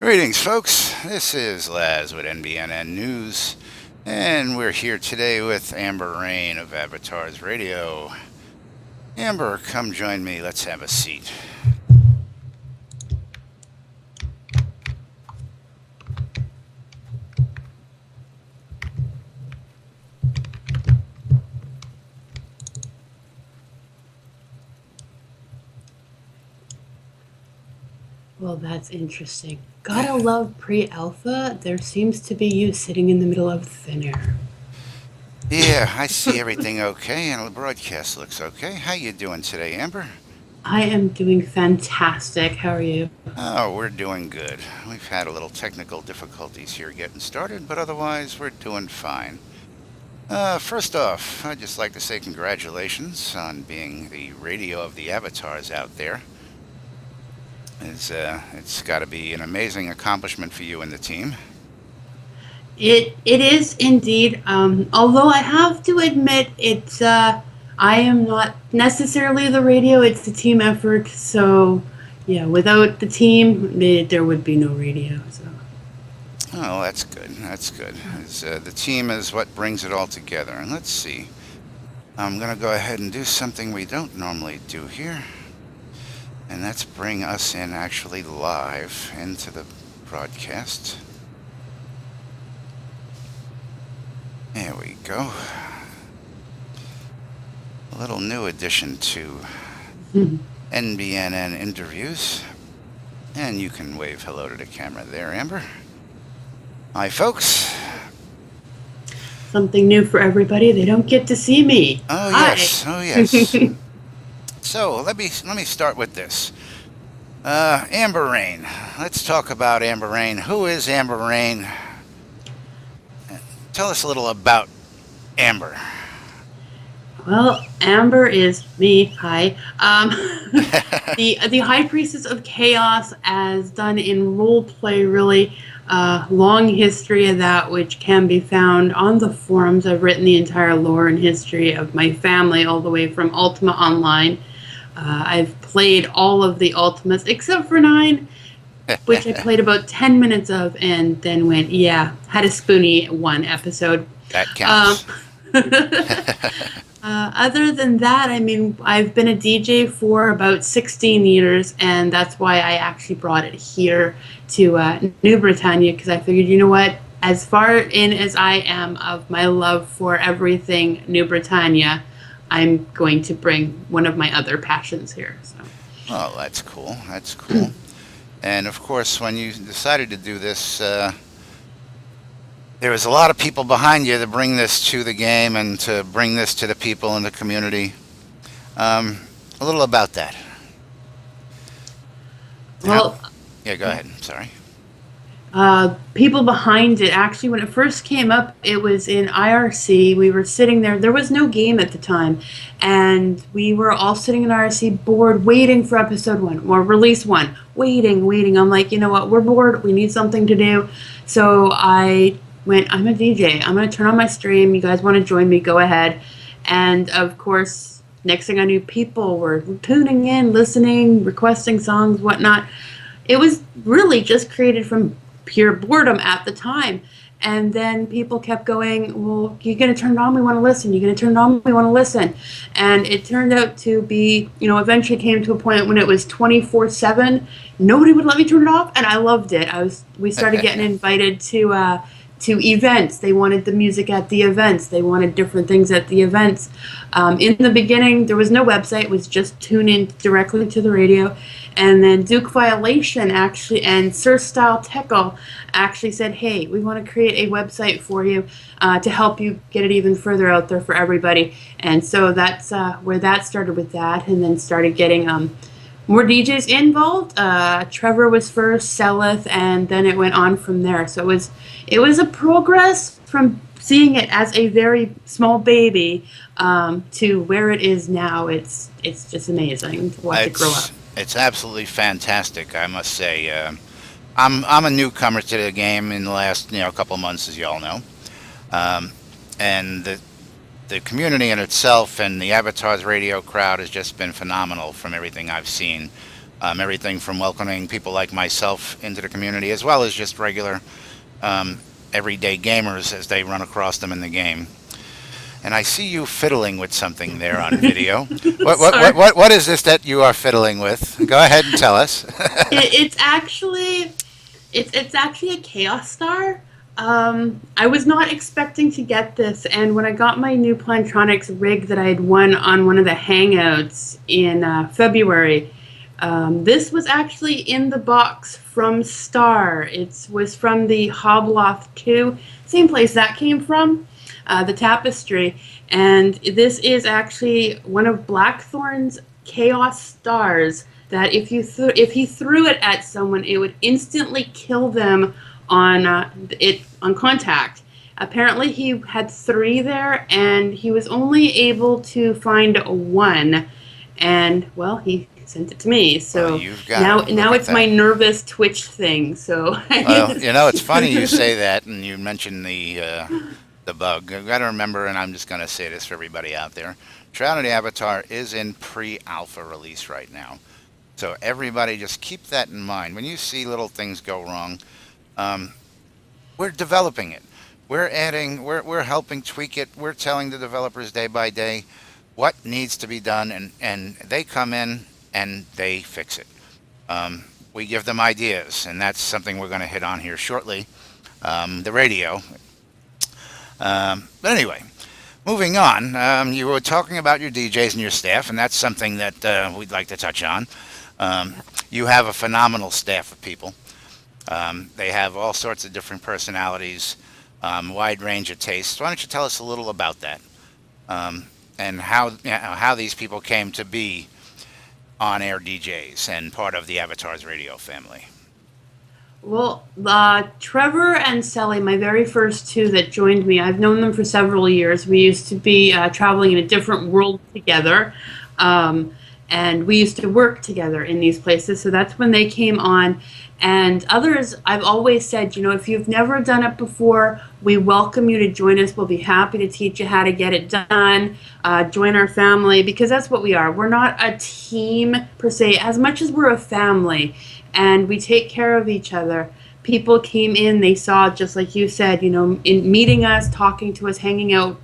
Greetings, folks. This is Laz with NBNN News, and we're here today with Amber Rain of Avatars Radio. Amber, come join me. Let's have a seat. Well, that's interesting. Gotta love pre-alpha. There seems to be you sitting in the middle of thin air. Yeah, I see everything okay, and the broadcast looks okay. How you doing today, Amber? I am doing fantastic. How are you? Oh, we're doing good. We've had a little technical difficulties here getting started, but otherwise we're doing fine. First off, I'd just like to say congratulations on being the radio of the avatars out there. It's got to be an amazing accomplishment for you and the team. It is indeed. Although I have to admit, it's I am not necessarily the radio. It's the team effort. So yeah, without the team, there would be no radio. So. Oh, that's good. That's good. The team is what brings it all together. And let's see. I'm going to go ahead and do something we don't normally do here. And that's bring us in actually live into the broadcast. There we go. A little new addition to NBNN interviews. And you can wave hello to the camera there, Amber. Hi, folks. Something new for everybody. They don't get to see me. Oh, Hi. yes. Oh, yes. So let me start with this. Amber Rain. Let's talk about Amber Rain. Who is Amber Rain? Tell us a little about Amber. Well, Amber is me. Hi. The High Priestess of Chaos, as done in role play, really. Long history of that, which can be found on the forums. I've written the entire lore and history of my family, all the way from Ultima Online. I've played all of the Ultimas except for 9, which I played about 10 minutes of and then went, yeah, had a spoonie one episode. That counts. Other than that, I mean, I've been a DJ for about 16 years, and that's why I actually brought it here to New Britannia, because I figured, you know what, as far in as I am of my love for everything New Britannia, I'm going to bring one of my other passions here. So. Oh, that's cool. That's cool. And of course, when you decided to do this, there was a lot of people behind you to bring this to the game and to bring this to the people in the community. A little about that. Well, yeah, go ahead. Sorry. People behind it, actually, when it first came up, it was in IRC. We were sitting there. There was no game at the time. And we were all sitting in IRC bored, waiting for episode 1 or release 1. Waiting. I'm like, you know what? We're bored. We need something to do. So I went, I'm a DJ. I'm going to turn on my stream. You guys want to join me? Go ahead. And of course, next thing I knew, people were tuning in, listening, requesting songs, whatnot. It was really just created from pure boredom at the time. And then people kept going, well, you're going to turn it on, we want to listen. You're going to turn it on, we want to listen. And it turned out to be, eventually came to a point when it was 24/7. Nobody would let me turn it off, and I loved it. We started getting invited to events. They wanted the music at the events. They wanted different things at the events. In the beginning, there was no website. It was just tune in directly to the radio. And then Duke Violation actually and Sir Style Teckle actually said, hey, we want to create a website for you to help you get it even further out there for everybody. And so that's where that started with that, and then started getting more DJs involved. Trevor was first, Seleth, and then it went on from there. So it was a progress from seeing it as a very small baby to where it is now. It's just amazing to watch it grow up. It's absolutely fantastic, I must say. I'm a newcomer to the game in the last couple months, as you all know, and the community in itself and the Avatars radio crowd has just been phenomenal from everything I've seen. Everything from welcoming people like myself into the community, as well as just regular um, everyday gamers as they run across them in the game. And I see you fiddling with something there on video. Sorry. What is this that you are fiddling with? Go ahead and tell us. It's actually it's actually a Chaos Star. I was not expecting to get this, and when I got my new Plantronics rig that I had won on one of the Hangouts in February, this was actually in the box from Star. It was from the Hobloth 2, same place that came from, the Tapestry. And this is actually one of Blackthorn's Chaos Stars that if he threw it at someone, it would instantly kill them on contact. Apparently, he had 3 there, and he was only able to find 1. And well, he sent it to me. So You've got now it. now Look at it's my that. nervous twitch thing. So Well, it's funny you say that, and you mentioned the bug. I've got to remember, and I'm just going to say this for everybody out there: Shrouded Avatar is in pre-alpha release right now. So everybody, just keep that in mind. When you see little things go wrong, um, we're developing it. We're adding. We're helping tweak it. We're telling the developers day by day what needs to be done, and they come in and they fix it. We give them ideas, and that's something we're going to hit on here shortly. The radio. But anyway, moving on. You were talking about your DJs and your staff, and that's something that we'd like to touch on. You have a phenomenal staff of people. They have all sorts of different personalities, wide range of tastes. Why don't you tell us a little about that, and how these people came to be on-air DJs and part of the Avatars Radio family? Well, Trevor and Sally, my very first 2 that joined me, I've known them for several years. We used to be traveling in a different world together, and we used to work together in these places. So that's when they came on. And others, I've always said, if you've never done it before, we welcome you to join us. We'll be happy to teach you how to get it done. Join our family, because that's what we are. We're not a team per se, as much as we're a family, and we take care of each other. People came in, they saw, just like you said, in meeting us, talking to us, hanging out.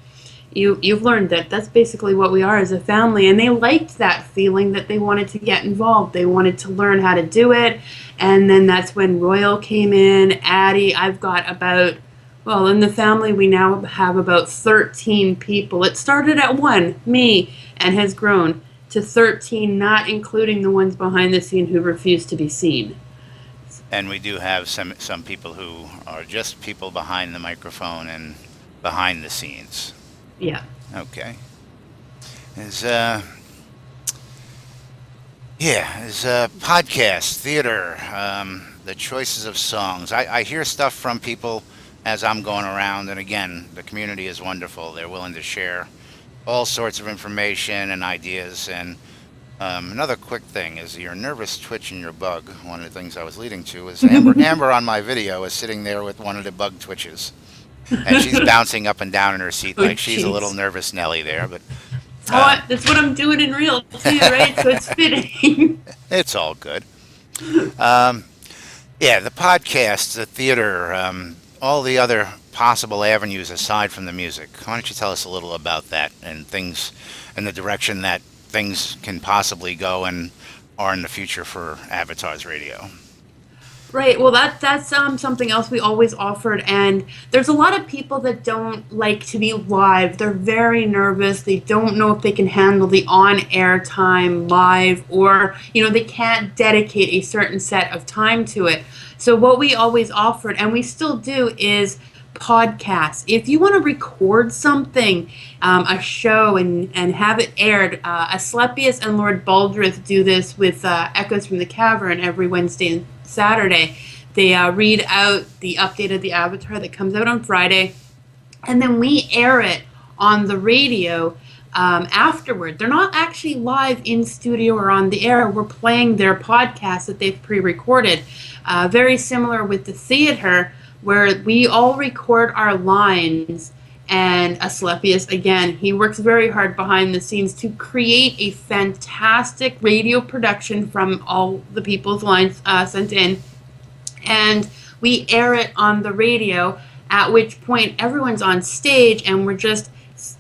You've learned that that's basically what we are as a family, and they liked that feeling that they wanted to get involved. They wanted to learn how to do it, and then that's when Royal came in, Addie. I've got in the family we now have about 13 people. It started at 1, me, and has grown to 13, not including the ones behind the scene who refuse to be seen. And we do have some people who are just people behind the microphone and behind the scenes. Yeah. Okay. Is podcast, theater, the choices of songs. I hear stuff from people as I'm going around, and again, the community is wonderful. They're willing to share all sorts of information and ideas. And another quick thing is your nervous twitch and your bug. One of the things I was leading to is Amber on my video is sitting there with one of the bug twitches. And she's bouncing up and down in her seat like she's a little nervous Nelly there, but That's what I'm doing in real too, right? So it's fitting. it's all good. Yeah, the podcast, the theater, all the other possible avenues aside from the music. Why don't you tell us a little about that and things and the direction that things can possibly go and are in the future for Avatars Radio? Right. Well, that's something else we always offered, and there's a lot of people that don't like to be live. They're very nervous. They don't know if they can handle the on-air time live, or they can't dedicate a certain set of time to it. So what we always offered, and we still do, is podcasts. If you want to record something, a show, and have it aired, Asclepius and Lord Baldrith do this with Echoes from the Cavern every Wednesday and Saturday. They read out the update of the Avatar that comes out on Friday, and then we air it on the radio afterward. They're not actually live in studio or on the air. We're playing their podcast that they've pre-recorded. Very similar with the theater, where we all record our lines, And Asclepius, again, he works very hard behind the scenes to create a fantastic radio production from all the people's lines sent in. And we air it on the radio, at which point everyone's on stage and we're just,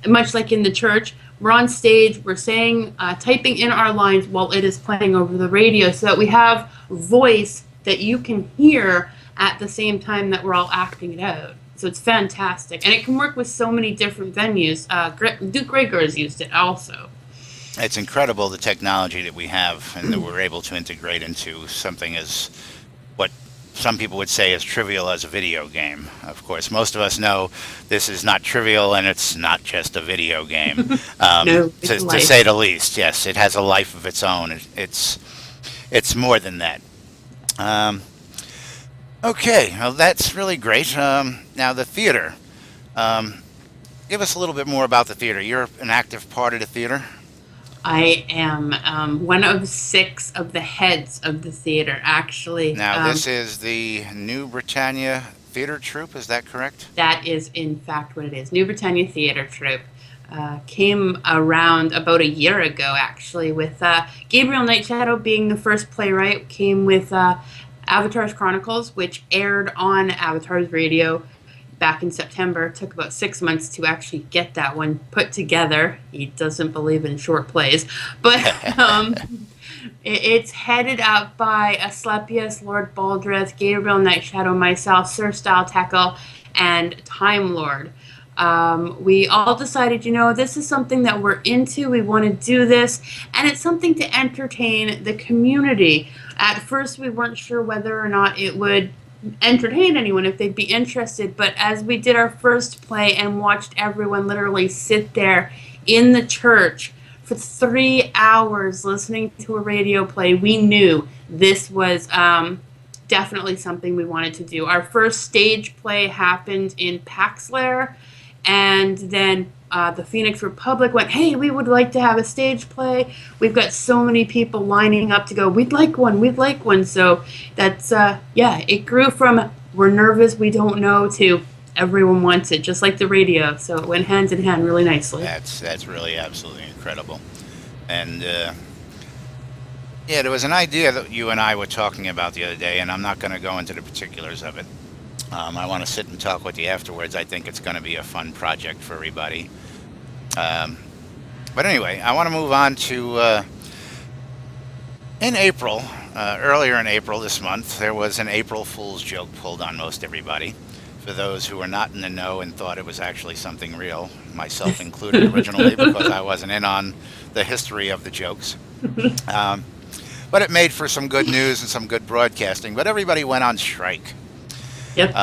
much like in the church, we're on stage, we're saying, typing in our lines while it is playing over the radio so that we have voice that you can hear at the same time that we're all acting it out. So it's fantastic. And it can work with so many different venues. Duke Rager has used it also. It's incredible the technology that we have and that we're able to integrate into something as what some people would say is trivial as a video game. Of course, most of us know this is not trivial and it's not just a video game. No, it's To say the least, yes, it has a life of its own. It's more than that. Um, okay, well, that's really great. Now, the theater. Um, Give us a little bit more about the theater. You're an active part of the theater. I am one of six of the heads of the theater, actually. Now, this is the New Britannia Theater Troupe, is that correct? That is, in fact, what it is. New Britannia Theatre Troupe came around about a year ago, actually, with Gabriel Nightshadow being the first playwright, came with Avatar's Chronicles, which aired on Avatar's radio back in September. It took about 6 months to actually get that one put together. He doesn't believe in short plays. But it's headed up by Asclepius, Lord Baldrith, Gabriel Nightshadow, myself, Sir Style Tackle, and Time Lord. We all decided, this is something that we're into. We want to do this, and it's something to entertain the community. At first, we weren't sure whether or not it would entertain anyone, if they'd be interested, but as we did our first play and watched everyone literally sit there in the church for 3 hours listening to a radio play, we knew this was definitely something we wanted to do. Our first stage play happened in Paxlair, and then the Phoenix Republic went, hey, we would like to have a stage play. We've got so many people lining up to go, we'd like one. So that's, it grew from we're nervous, we don't know, to everyone wants it, just like the radio. So it went hand in hand really nicely. That's really absolutely incredible. And yeah, there was an idea that you and I were talking about the other day, and I'm not going to go into the particulars of it. I want to sit and talk with you afterwards. I think it's going to be a fun project for everybody. But anyway, I want to move on to in April, earlier in April this month, there was an April Fool's joke pulled on most everybody. For those who were not in the know and thought it was actually something real, myself included originally, because I wasn't in on the history of the jokes. But it made for some good news and some good broadcasting. But everybody went on strike. Yep.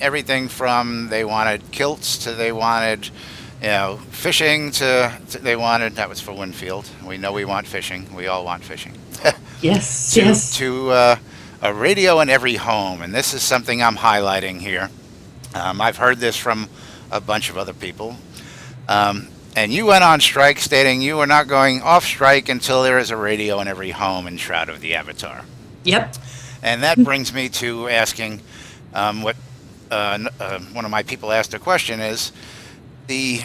Everything from they wanted kilts to they wanted, fishing to they wanted, that was for Winfield. We know we want fishing. We all want fishing. Yes, To a radio in every home. And this is something I'm highlighting here. I've heard this from a bunch of other people. And you went on strike stating you are not going off strike until there is a radio in every home in Shroud of the Avatar. Yep. And that brings me to asking what one of my people asked a question is the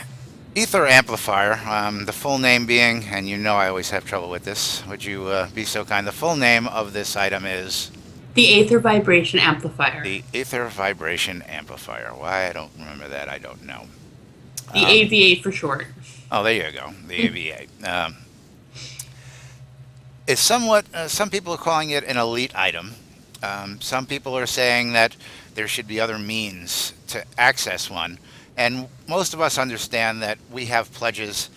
ether amplifier, the full name being, and I always have trouble with this, would you be so kind? The full name of this item is? The Aether Vibration Amplifier. The Aether Vibration Amplifier. Why I don't remember that, I don't know. The AVA for short. Oh, there you go, the AVA. It's somewhat, some people are calling it an elite item. Some people are saying that there should be other means to access one. And most of us understand that we have pledges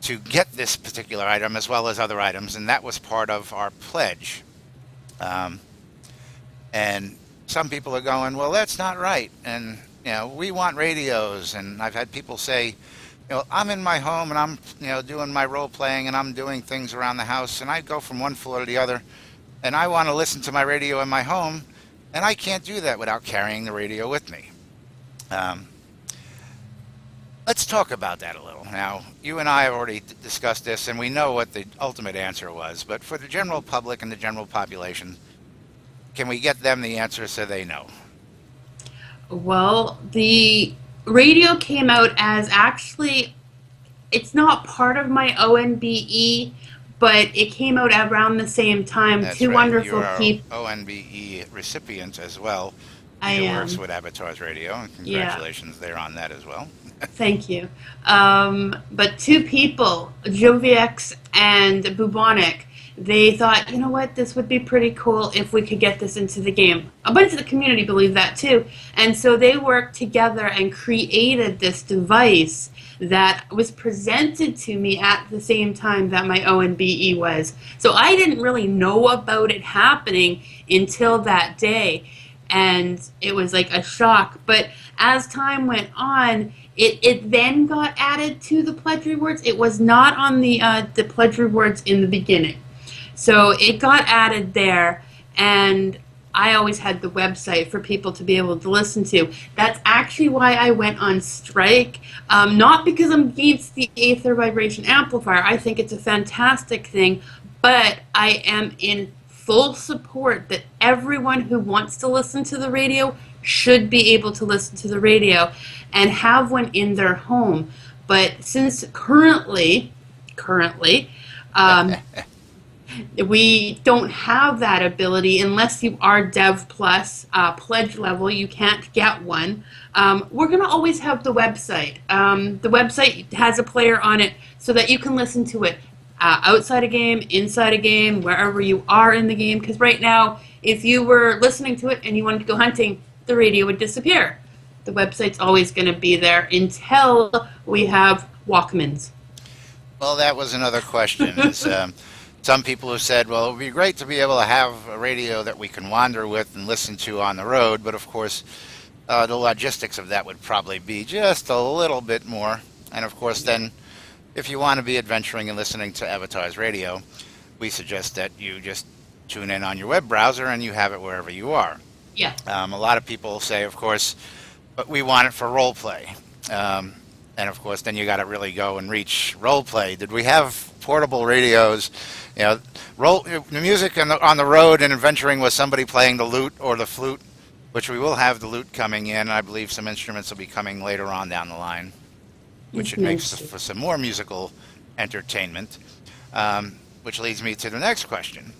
to get this particular item as well as other items, and that was part of our pledge. And some people are going, well, that's not right. And, we want radios. And I've had people say, I'm in my home and I'm, doing my role playing and I'm doing things around the house and I go from one floor to the other and I want to listen to my radio in my home and I can't do that without carrying the radio with me. Let's talk about that a little. Now, you and I have already discussed this and we know what the ultimate answer was, but for the general public and the general population, can we get them the answer so they know? Well, the radio came out as actually, it's not part of my ONBE, but it came out around the same time. That's Two right. You wonderful are people. ONBE recipient as well I via Works am. with Avatars Radio, and Yeah. congratulations there on that as well. Thank you. But two people, Joviex and Bubonic, they thought, you know what, this would be pretty cool if we could get this into the game. A bunch of the community believed that too. And so they worked together and created this device that was presented to me at the same time that my ONBE was. So I didn't really know about it happening until that day. And it was like a shock. But as time went on, it then got added to the pledge rewards. It was not on the pledge rewards in the beginning, so it got added there. And I always had the website for people to be able to listen to. That's actually why I went on strike. Not because I'm against the Aether Vibration Amplifier. I think it's a fantastic thing, but I am in full support that everyone who wants to listen to the radio should be able to listen to the radio and have one in their home. But since currently, um, we don't have that ability unless you are Dev Plus pledge level. You can't get one. We're going to always have the website. The website has a player on it so that you can listen to it outside a game, inside a game, wherever you are in the game. Because right now, if you were listening to it and you wanted to go hunting, the radio would disappear. The website's always going to be there until we have Walkmans. Well, that was another question. Is, some people have said, well, it would be great to be able to have a radio that we can wander with and listen to on the road, but of course, the logistics of that would probably be just a little bit more. And of course, then, if you want to be adventuring and listening to Avatars Radio, we suggest that you just tune in on your web browser and you have it wherever you are. Yeah. A lot of people say, of course, but we want it for role play. And of course, then you got to really go and reach role play. Did we have portable radios? You know, the music on the road and adventuring was somebody playing the lute or the flute, which we will have the lute coming in. I believe some instruments will be coming later on down the line, which it makes for some more musical entertainment. Which leads me to the next question.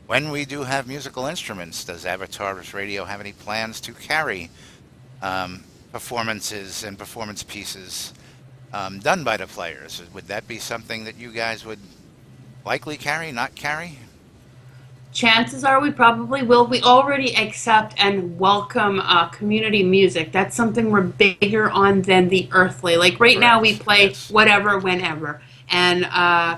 When we do have musical instruments, does Avatars Radio have any plans to carry performances and performance pieces done by the players? Would that be something that you guys would likely carry, not carry? Chances are we probably will. We already accept and welcome community music. That's something we're bigger on than the earthly. Like right now, we play whatever, whenever. And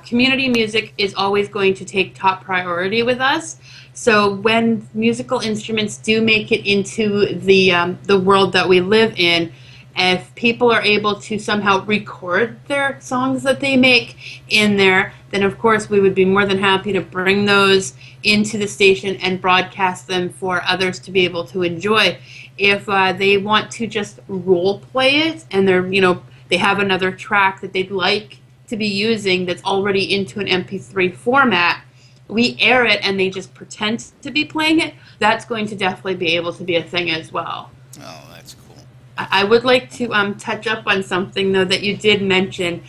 community music is always going to take top priority with us. So when musical instruments do make it into the world that we live in, if people are able to somehow record their songs that they make in there, then of course we would be more than happy to bring those into the station and broadcast them for others to be able to enjoy. If they want to just role play it and they have another track that they'd like to be using that's already into an MP3 format, we air it and they just pretend to be playing it, that's going to definitely be able to be a thing as well. Oh, that's cool. I would like to touch up on something, though, that you did mention,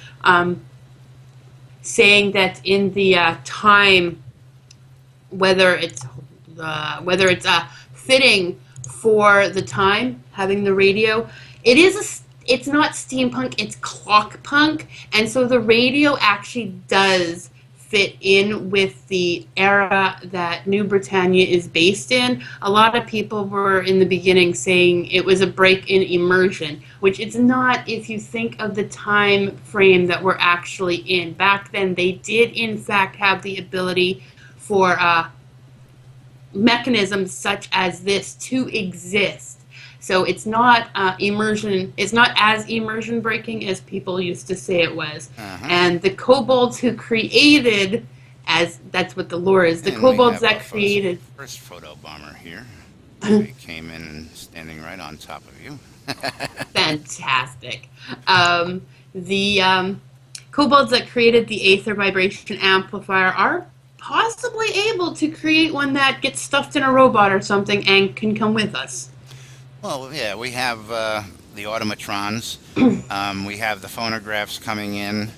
saying that in the time, whether it's fitting for the time, having the radio, it's not steampunk, it's clock punk, and so the radio actually does fit in with the era that New Britannia is based in. A lot of people were in the beginning saying it was a break in immersion, which it's not if you think of the time frame that we're actually in. Back then, they did in fact have the ability for mechanisms such as this to exist. So it's not immersion. It's not as immersion breaking as people used to say it was. And the kobolds who created, as that's what the lore is, the kobolds that created. First photo bomber here. He came in standing right on top of you. Fantastic. The kobolds that created the Aether Vibration Amplifier are possibly able to create one that gets stuffed in a robot or something and can come with us. Well, yeah, we have the automatrons. We have the phonographs coming in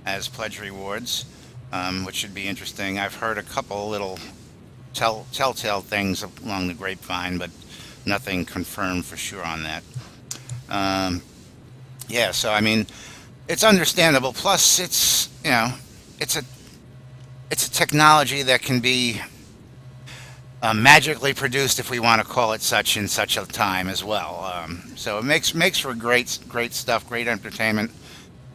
as pledge rewards, which should be interesting. I've heard a couple little telltale things along the grapevine, but nothing confirmed for sure on that. Um, yeah, so I mean, it's understandable. Plus, it's a it's a technology that can be magically produced, if we want to call it such, in such a time as well. So it makes for great stuff, great entertainment,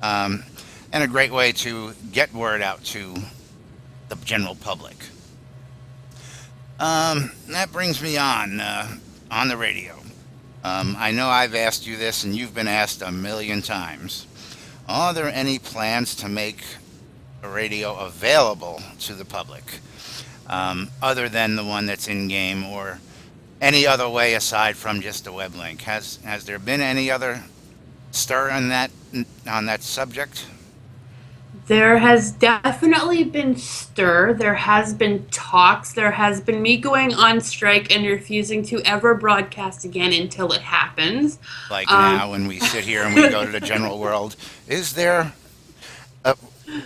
um, and a great way to get word out to the general public. That brings me on the radio. I know I've asked you this, and you've been asked a million times. Are there any plans to make a radio available to the public, other than the one that's in game, or any other way aside from just a web link? Has there been any other stir on that subject? There has definitely been stir. There has been talks. There has been me going on strike and refusing to ever broadcast again until it happens. Like Um, now, when we sit here and we go to the general world, is there a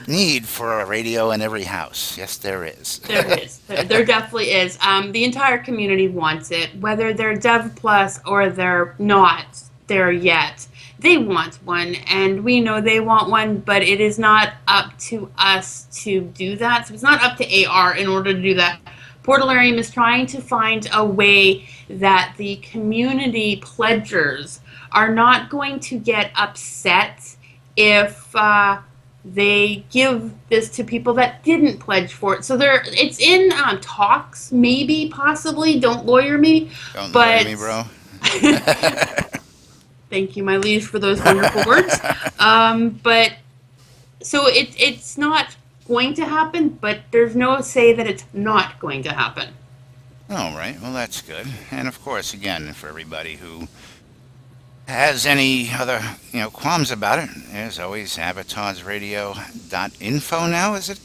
need for a radio in every house? Yes, there is. There is. There definitely is. The entire community wants it, whether they're Dev Plus or they're not there yet. They want one, and we know they want one, but it is not up to us to do that. So it's not up to AR in order to do that. Portalarium is trying to find a way that the community pledgers are not going to get upset if they give this to people that didn't pledge for it. So it's in talks, maybe, possibly. Don't lawyer me, Don't lawyer but me, bro. thank you, my liege, for those wonderful words. But so it's not going to happen, but there's no say that it's not going to happen. All right, well, that's good. And of course, again, for everybody who has any other, qualms about it, there's always avatarsradio.info now, is it?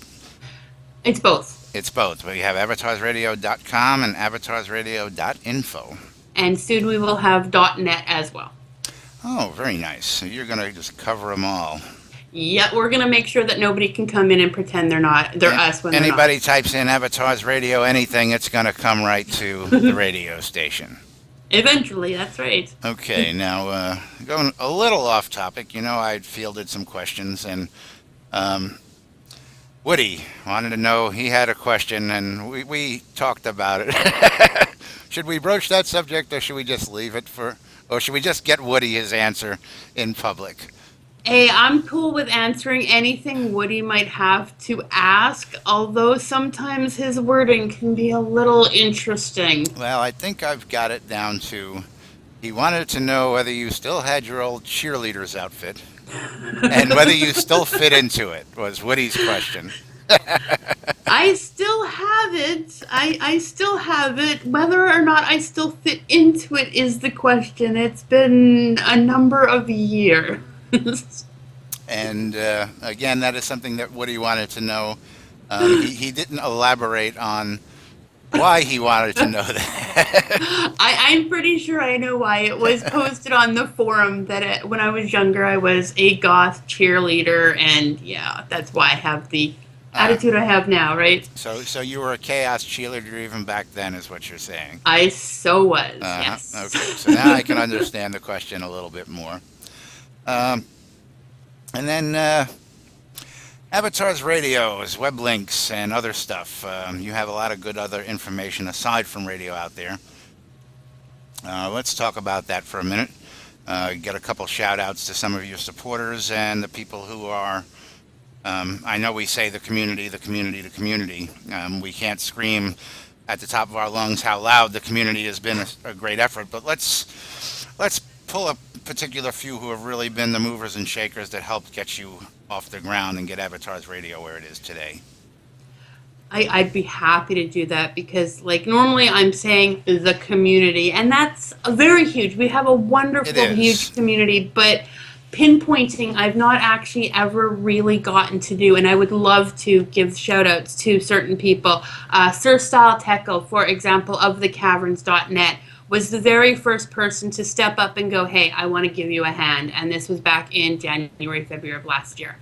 It's both. It's both. We have avatarsradio.com and avatarsradio.info. And soon we will have .net as well. Oh, very nice. So you're going to just cover them all. Yeah, we're gonna make sure that nobody can come in and pretend they're us when they're not. Anybody types in Avatars Radio anything, it's going to come right to the radio station. Eventually, that's right. Okay, now going a little off topic, I fielded some questions, and Woody wanted to know, he had a question, and we talked about it. Should we broach that subject, or should we just leave it or should we just get Woody his answer in public? Hey, I'm cool with answering anything Woody might have to ask, although sometimes his wording can be a little interesting. Well, I think I've got it down to, he wanted to know whether you still had your old cheerleader's outfit and whether you still fit into it, was Woody's question. I still have it. I still have it. Whether or not I still fit into it is the question. It's been a number of years. And again, that is something that Woody wanted to know. He didn't elaborate on why he wanted to know that. I'm pretty sure I know why. It was posted on the forum that when I was younger, I was a goth cheerleader, and yeah, that's why I have the attitude I have now, right? So you were a chaos cheerleader even back then, is what you're saying? I so was, yes. Okay, so now I can understand the question a little bit more. And then Avatars Radios, web links, and other stuff. You have a lot of good other information aside from radio out there. Let's talk about that for a minute. Get a couple shout outs to some of your supporters and the people who are, I know we say the community, the community, the community. We can't scream at the top of our lungs how loud the community has been a great effort, but let's pull a particular few who have really been the movers and shakers that helped get you off the ground and get Avatars Radio where it is today. I'd be happy to do that because, like, normally I'm saying the community, and that's very huge. We have a wonderful, huge community, but pinpointing I've not actually ever really gotten to do, and I would love to give shout outs to certain people. Sir Style Techo, for example, of thecaverns.net, was the very first person to step up and go, hey, I want to give you a hand. And this was back in January, February of last year.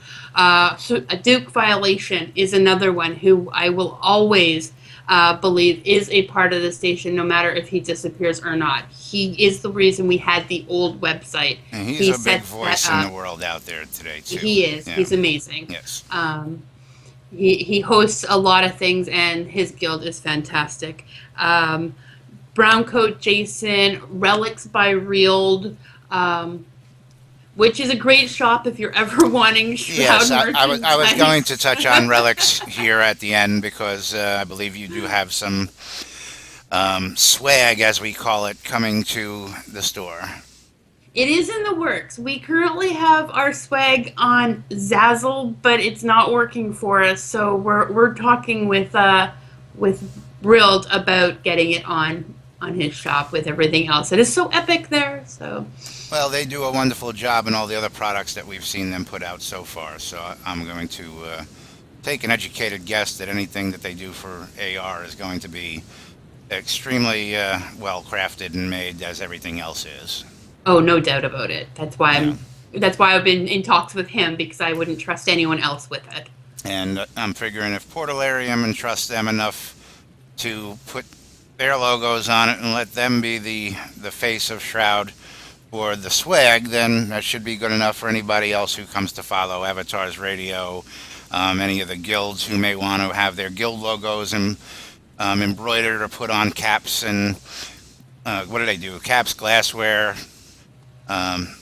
So a Duke Violation is another one who I will always believe is a part of the station, no matter if he disappears or not. He is the reason we had the old website. And he's He a big sets voice that in up. the world out there today, too. He is. Yeah. He's amazing. Yes. He hosts a lot of things, and his guild is fantastic. Browncoat Jason, Relics by Reeled, which is a great shop if you're ever wanting Shroud Yes, I was merchandise. going to touch on relics here at the end because I believe you do have some swag, as we call it, coming to the store. It is in the works. We currently have our swag on Zazzle, but it's not working for us. So we're talking with Rild about getting it on his shop with everything else. It is so epic there. So Well, they do a wonderful job in all the other products that we've seen them put out so far. So I'm going to take an educated guess that anything that they do for AR is going to be extremely well crafted and made, as everything else is. oh, no doubt about it. Yeah. That's why I've been in talks with him, because I wouldn't trust anyone else with it. And I'm figuring if Portalarium entrusts them enough to put their logos on it and let them be the face of Shroud or the swag, then that should be good enough for anybody else who comes to follow Avatars Radio, any of the guilds who may want to have their guild logos and embroidered or put on caps and what do they do? Caps, glassware. Um,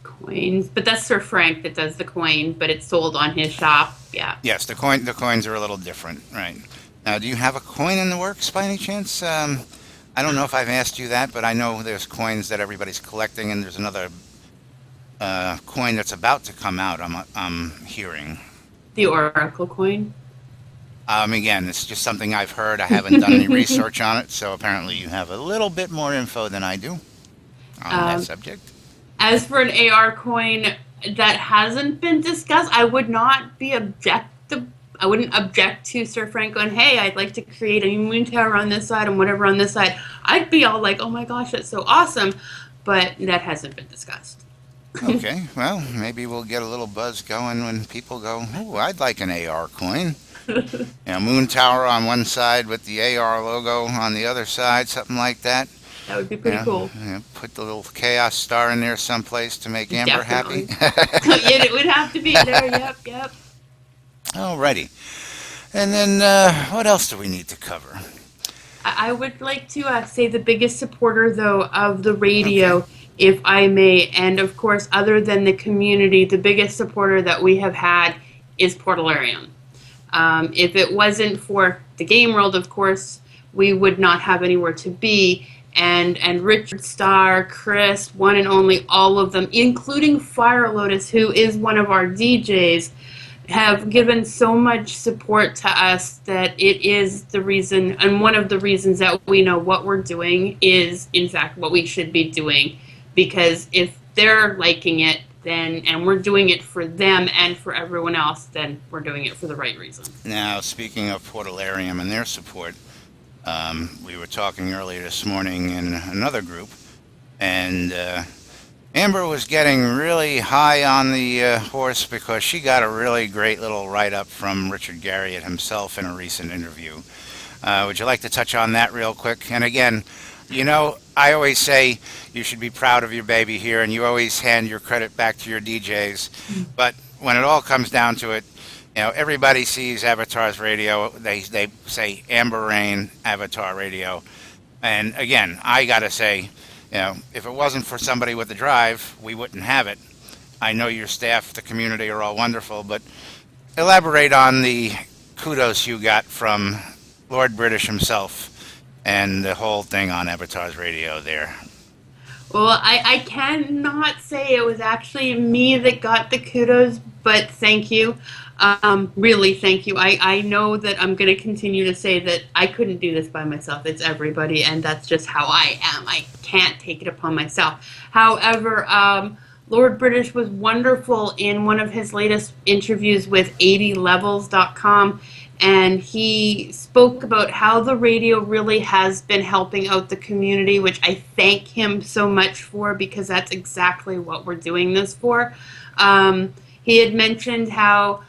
Coins, but that's Sir Frank that does the coin, but it's sold on his shop. Yeah. yes, the coins are a little different, right? Now, do you have a coin in the works by any chance? I don't know if I've asked you that, but I know there's coins that everybody's collecting, and there's another coin that's about to come out. I'm hearing. The Oracle coin. Again, it's just something I've heard. I haven't done any research on it, so apparently you have a little bit more info than I do on that Um, subject. as for an AR coin that hasn't been discussed, I would not be I wouldn't object to Sir Frank going, hey, I'd like to create a moon tower on this side and whatever on this side. I'd be all like, oh my gosh, that's so awesome. But that hasn't been discussed. Okay, well, maybe we'll get a little buzz going when people go, oh, I'd like an AR coin. Moon tower on one side with the AR logo on the other side, something like that. That would be pretty cool. Put the little chaos star in there someplace to make Amber Definitely. happy. Yeah, it would have to be there. Yep. Alrighty. And then what else do we need to cover? I would like to say the biggest supporter, though, of the radio, if I may, and of course, other than the community, the biggest supporter that we have had is Portalarium. If it wasn't for the game world, of course, we would not have anywhere to be. And Richard Starr, Chris, one and only, all of them, including Fire Lotus, who is one of our DJs, have given so much support to us that it is the reason, and one of the reasons that we know what we're doing is, in fact, what we should be doing. Because if they're liking it, then, and we're doing it for them and for everyone else, then we're doing it for the right reason. Now, speaking of Portalarium and their support, we were talking earlier this morning in another group, and Amber was getting really high on the horse because she got a really great little write-up from Richard Garriott himself in a recent interview. Would you like to touch on that real quick? And again, I always say you should be proud of your baby here, and you always hand your credit back to your DJs. But when it all comes down to it, everybody sees Avatars Radio. They say Amber Rain Avatar Radio. And again, I got to say, if it wasn't for somebody with the drive, we wouldn't have it. I know your staff, the community are all wonderful, but elaborate on the kudos you got from Lord British himself and the whole thing on Avatars Radio there. Well, I cannot say it was actually me that got the kudos, but thank you. Really, thank you. I know that I'm going to continue to say that I couldn't do this by myself. It's everybody, and that's just how I am. I can't take it upon myself. However, Lord British was wonderful in one of his latest interviews with 80levels.com, and he spoke about how the radio really has been helping out the community, which I thank him so much for, because that's exactly what we're doing this for. He had mentioned how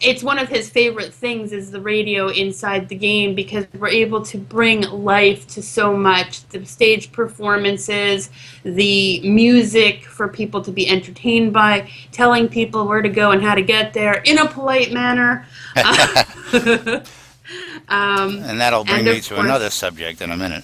it's one of his favorite things is the radio inside the game, because we're able to bring life to so much, the stage performances, the music for people to be entertained by, telling people where to go and how to get there in a polite manner. And that'll bring And me of to course, another subject in a minute.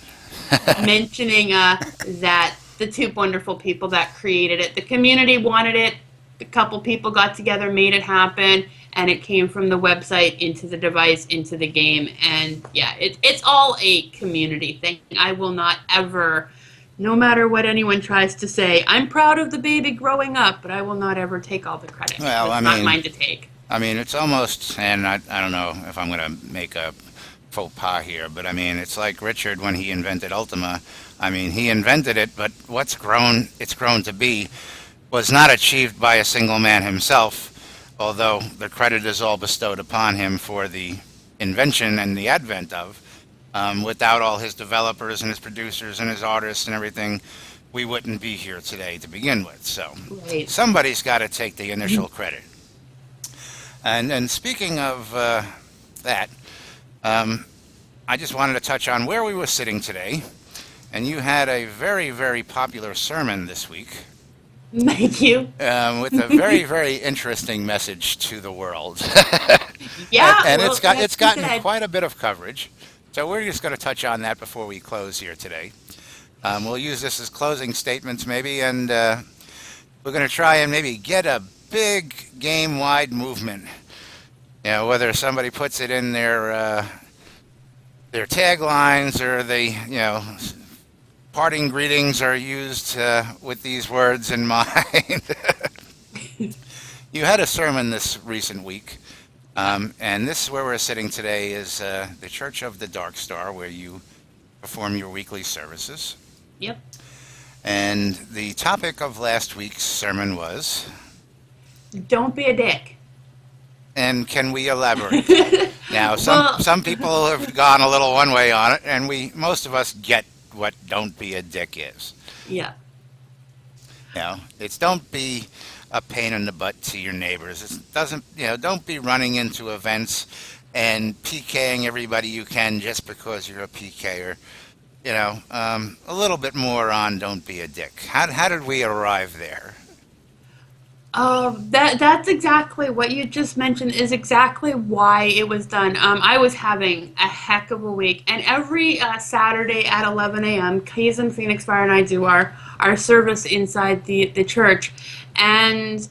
mentioning that the two wonderful people that created it, the community wanted it, a couple people got together, made it happen, and it came from the website into the device, into the game. And yeah, it's all a community thing. I will not ever, no matter what anyone tries to say, I'm proud of the baby growing up, but I will not ever take all the credit. Well, It's not mine to take. I mean, it's almost, and I don't know if I'm going to make a faux pas here, but I mean, it's like Richard when he invented Ultima. I mean, he invented it, but it's grown to be, was not achieved by a single man himself, although the credit is all bestowed upon him for the invention and the advent of. Without all his developers and his producers and his artists and everything, we wouldn't be here today to begin with. So Right. somebody's got to take the initial credit. And speaking of that, I just wanted to touch on where we were sitting today. And you had a very, very popular sermon this week Thank you. with a very, very interesting message to the world. Yeah, And well, it's like you gotten said, quite a bit of coverage. So we're just going to touch on that before we close here today. We'll use this as closing statements maybe, and we're going to try and maybe get a big game-wide movement. You know, whether somebody puts it in their taglines, or parting greetings are used with these words in mind. You had a sermon this recent week, and this is where we're sitting today is the Church of the Dark Star, where you perform your weekly services. Yep. And the topic of last week's sermon was, Don't be a dick. and can we elaborate? Now, Well, some people have gone a little one way on it, and most of us get what "don't be a dick" is. yeah. You know, it's don't be a pain in the butt to your neighbors. Don't be running into events and PKing everybody you can just because you're a PKer. A little bit more on don't be a dick. How did we arrive there? That's exactly what you just mentioned is exactly why it was done. I was having a heck of a week, and every Saturday at 11 a.m., Keys and Phoenix Fire and I do our service inside the church, and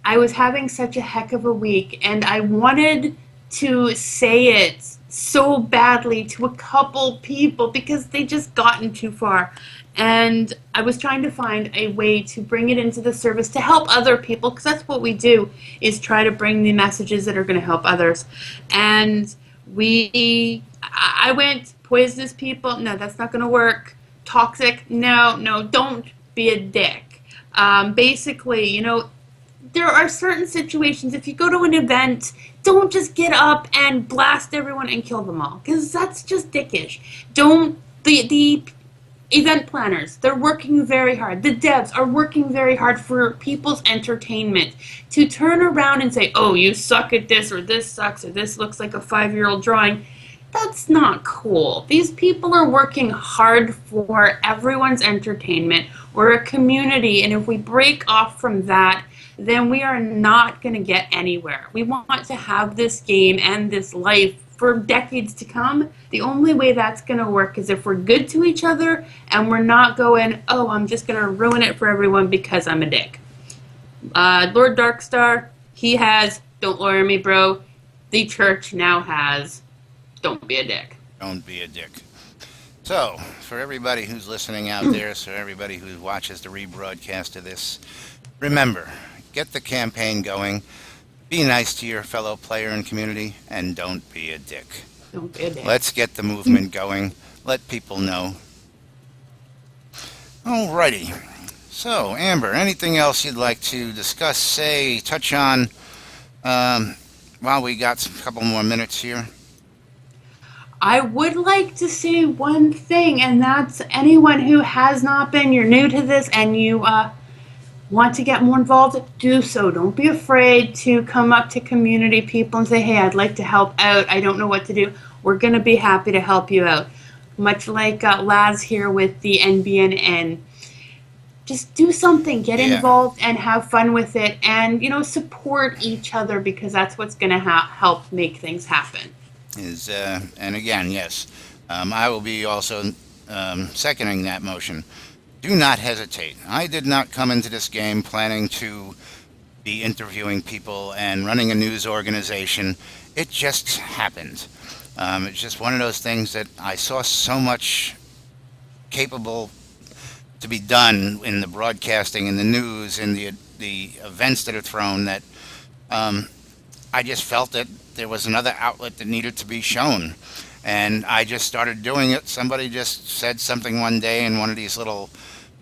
I was having such a heck of a week, and I wanted to say it so badly to a couple people because they just gotten too far. And I was trying to find a way to bring it into the service to help other people, because that's what we do, is try to bring the messages that are going to help others. And I went, poisonous people, no, that's not going to work. Toxic, no, don't be a dick. Basically, there are certain situations, if you go to an event, don't just get up and blast everyone and kill them all, because that's just dickish. The event planners, they're working very hard. The devs are working very hard for people's entertainment. To turn around and say, oh, you suck at this, or this sucks, or this looks like a 5-year-old drawing, that's not cool. These people are working hard for everyone's entertainment. We're a community, and if we break off from that, then we are not going to get anywhere. We want to have this game and this life for decades to come. The only way that's going to work is if we're good to each other and we're not going, oh, I'm just going to ruin it for everyone because I'm a dick. Lord Darkstar, he has, don't lawyer me, bro. The church now has, don't be a dick. Don't be a dick. So, for everybody who's listening out there, so everybody who watches the rebroadcast of this, remember, get the campaign going. Be nice to your fellow player and community, and don't be a dick. Don't be a dick. Let's get the movement going. Let people know. Alrighty. So, Amber, anything else you'd like to discuss, say, touch on while we got a couple more minutes here? I would like to say one thing, and that's anyone who has not been, you're new to this, and you want to get more involved, do so. Don't be afraid to come up to community people and say, hey, I'd like to help out. I don't know what to do. We're going to be happy to help you out. Much like Laz here with the NBNN. Just do something, get Yeah. involved and have fun with it, and support each other, because that's what's going to help make things happen. And again, yes, I will be also seconding that motion. Do not hesitate. I did not come into this game planning to be interviewing people and running a news organization. It just happened. It's just one of those things that I saw so much capable to be done in the broadcasting, in the news, in the events that are thrown, that um, I just felt that there was another outlet that needed to be shown. And I just started doing it. Somebody just said something one day in one of these little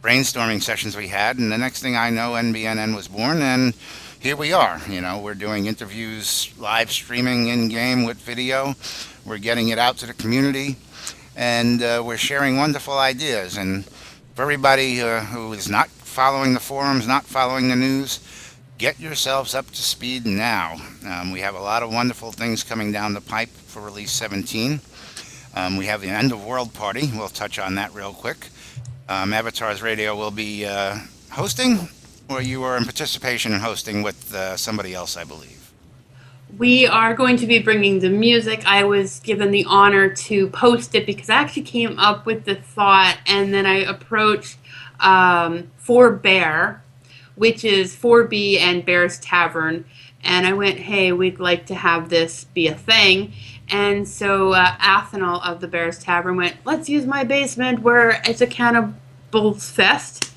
brainstorming sessions we had, and the next thing I know, NBNN was born, and here we are. We're doing interviews, live streaming in game with video. We're getting it out to the community, and we're sharing wonderful ideas. And for everybody who is not following the forums, not following the news, get yourselves up to speed now. We have a lot of wonderful things coming down the pipe for Release 17. We have the End of World Party. We'll touch on that real quick. Avatars Radio will be hosting, or you are in participation in hosting with somebody else, I believe. We are going to be bringing the music. I was given the honor to post it because I actually came up with the thought, and then I approached For Bear, which is 4B and Bear's Tavern, and I went, hey, we'd like to have this be a thing. And so Athanol of the Bear's Tavern went, let's use my basement where it's a cannibals fest.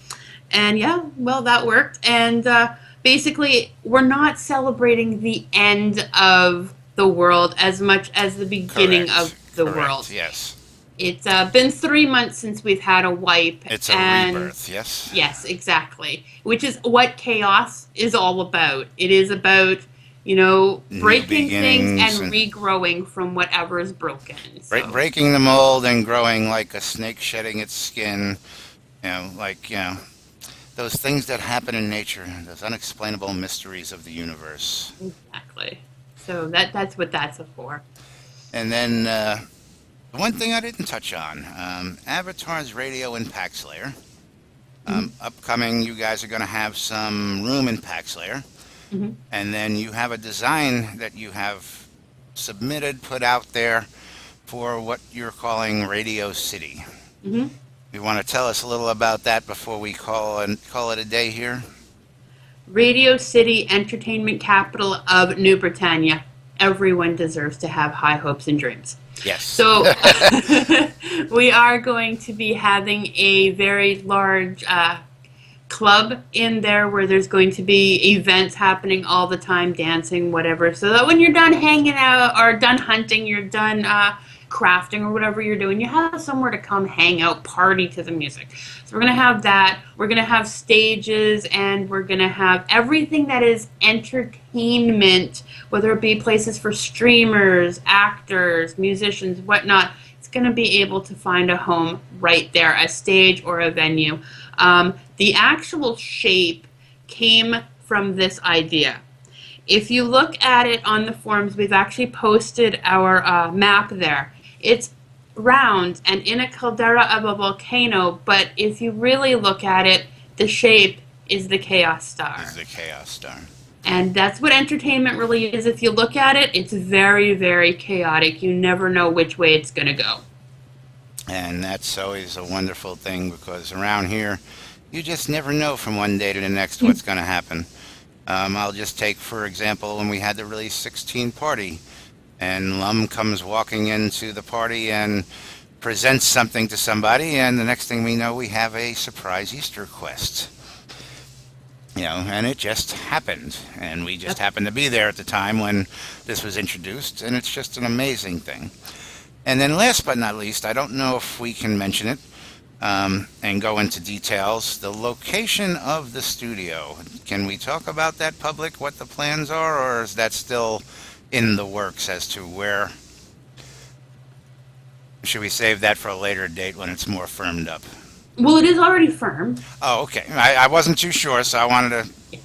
And yeah, well, that worked. And basically, we're not celebrating the end of the world as much as the beginning Correct. of the Correct. world. Yes. It's been 3 months since we've had a wipe. It's a and rebirth. Yes. Yes, exactly. Which is what chaos is all about. It is about, breaking things and regrowing from whatever is broken. So. Breaking the mold and growing like a snake shedding its skin. Those things that happen in nature, those unexplainable mysteries of the universe. Exactly. So that's what that's for. And then one thing I didn't touch on, Avatars Radio in Paxlayer. Upcoming, you guys are going to have some room in Paxlayer. Mm-hmm. And then you have a design that you have submitted, put out there for what you're calling Radio City. Mm-hmm. You want to tell us a little about that before we call it a day here? Radio City, entertainment capital of New Britannia. Everyone deserves to have high hopes and dreams. Yes. So we are going to be having a very large club in there where there's going to be events happening all the time, dancing, whatever, so that when you're done hanging out or done hunting, you're done crafting or whatever you're doing, you have somewhere to come hang out, party to the music. So we're going to have that. We're going to have stages, and we're going to have everything that is entertainment, whether it be places for streamers, actors, musicians, whatnot. It's going to be able to find a home right there, a stage or a venue. The actual shape came from this idea. If you look at it on the forums, we've actually posted our map there. It's round and in a caldera of a volcano, but if you really look at it, the shape is the Chaos Star. Is the Chaos Star. And that's what entertainment really is. If you look at it, it's very, very chaotic. You never know which way it's going to go. And that's always a wonderful thing, because around here, you just never know from one day to the next what's going to happen. I'll just take, for example, when we had the Release 16 party, and Lum comes walking into the party and presents something to somebody, and the next thing we know, we have a surprise Easter quest. And it just happened, and we just happened to be there at the time when this was introduced, and it's just an amazing thing. And then last but not least, I don't know if we can mention it, and go into details. The location of the studio, can we talk about that public, what the plans are, or is that still in the works as to where? Should we save that for a later date when it's more firmed up? Well, it is already firm. Oh, okay. I wasn't too sure, so I wanted to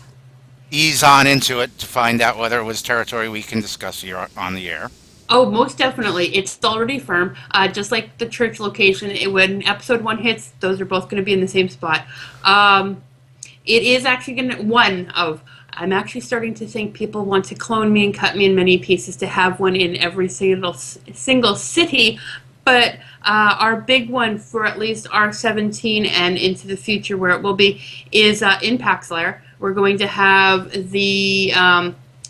ease on into it to find out whether it was territory we can discuss here on the air. Oh, most definitely. It's already firm. Just like the church location, when episode one hits, those are both going to be in the same spot. It is actually going to, I'm actually starting to think people want to clone me and cut me in many pieces to have one in every single city. But our big one for at least R17 and into the future where it will be is in Paxlair. We're going to have the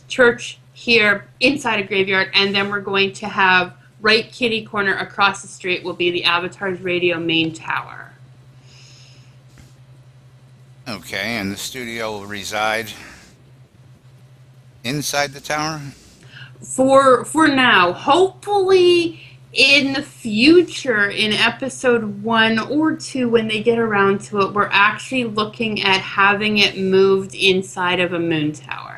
church here inside a graveyard, and then we're going to have right kitty corner across the street will be the Avatar's radio main tower. Okay, and the studio will reside inside the tower? For now, hopefully in the future, in episode 1 or 2, when they get around to it, we're actually looking at having it moved inside of a moon tower.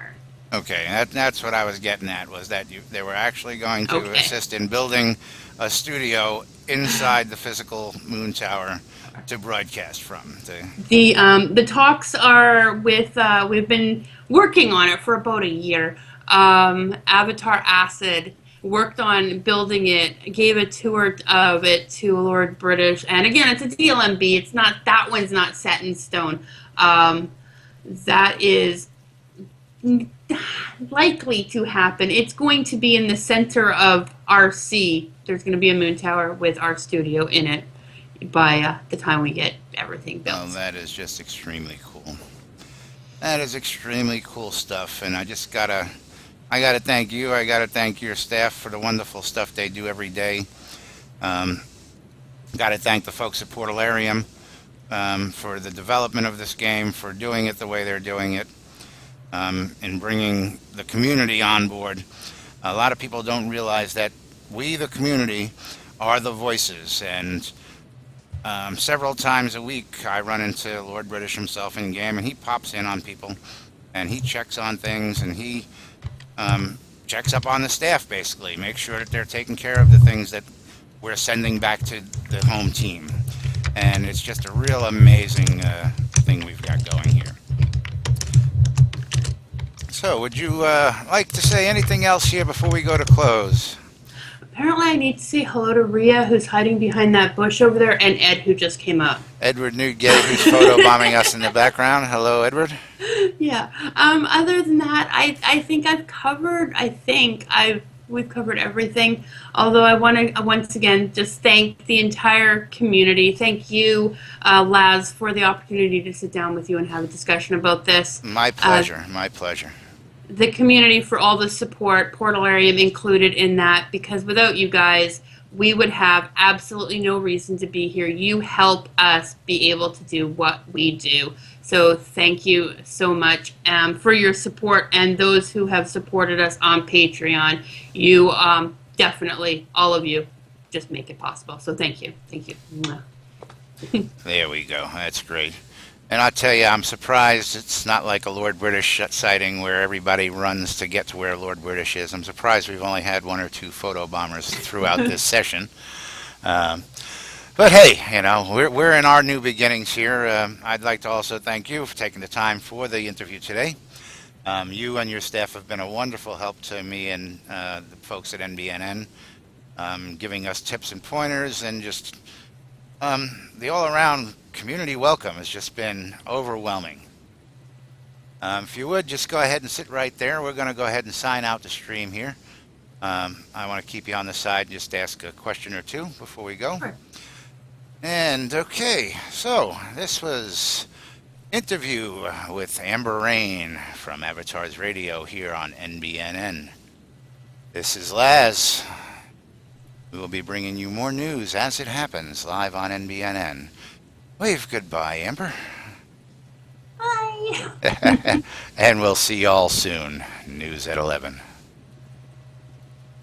Okay, that's what I was getting at, was that they were actually going to assist in building a studio inside the physical moon tower to broadcast from. The talks are with, we've been working on it for about a year. Avatar Acid worked on building it, gave a tour of it to Lord British, and again, it's a DLMB. It's not, that one's not set in stone. That is likely to happen. It's going to be in the center of RC. There's going to be a moon tower with our studio in it by the time we get everything built. Oh, that is just extremely cool. That is extremely cool stuff, and I gotta thank you. I gotta thank your staff for the wonderful stuff they do every day. Gotta thank the folks at Portalarium for the development of this game, for doing it the way they're doing it, and bringing the community on board. A lot of people don't realize that we, the community, are the voices, and several times a week I run into Lord British himself in game, and he pops in on people, and he checks on things, and he checks up on the staff, basically, make sure that they're taking care of the things that we're sending back to the home team. And it's just a real amazing thing we've got going here. So, would you like to say anything else here before we go to close? Apparently I need to say hello to Rhea, who's hiding behind that bush over there, and Ed, who just came up. Edward Newgate, who's photobombing us in the background. Hello, Edward. Yeah. Other than that, I think I've covered, we've covered everything. Although I want to, once again, just thank the entire community. Thank you, Laz, for the opportunity to sit down with you and have a discussion about this. My pleasure. My pleasure. The community for all the support, Portalarium included in that, because without you guys, we would have absolutely no reason to be here. You help us be able to do what we do. So thank you so much for your support, and those who have supported us on Patreon. You definitely, all of you, just make it possible. So thank you. Thank you. There we go. That's great. And I'll tell you, I'm surprised it's not like a Lord British sighting where everybody runs to get to where Lord British is. I'm surprised we've only had 1 or 2 photo bombers throughout this session. But hey, you know, we're in our new beginnings here. I'd like to also thank you for taking the time for the interview today. You and your staff have been a wonderful help to me and the folks at NBNN, giving us tips and pointers, and just the all-around community welcome has just been overwhelming. If you would, just go ahead and sit right there. We're going to go ahead and sign out the stream here. I want to keep you on the side and just ask a question or two before we go. Sure. And okay, so this was interview with Amber Rain from Avatar's Radio here on NBNN. This is Laz. We will be bringing you more news as it happens live on NBNN. Wave goodbye, Amber. Bye. And we'll see y'all soon. News at 11.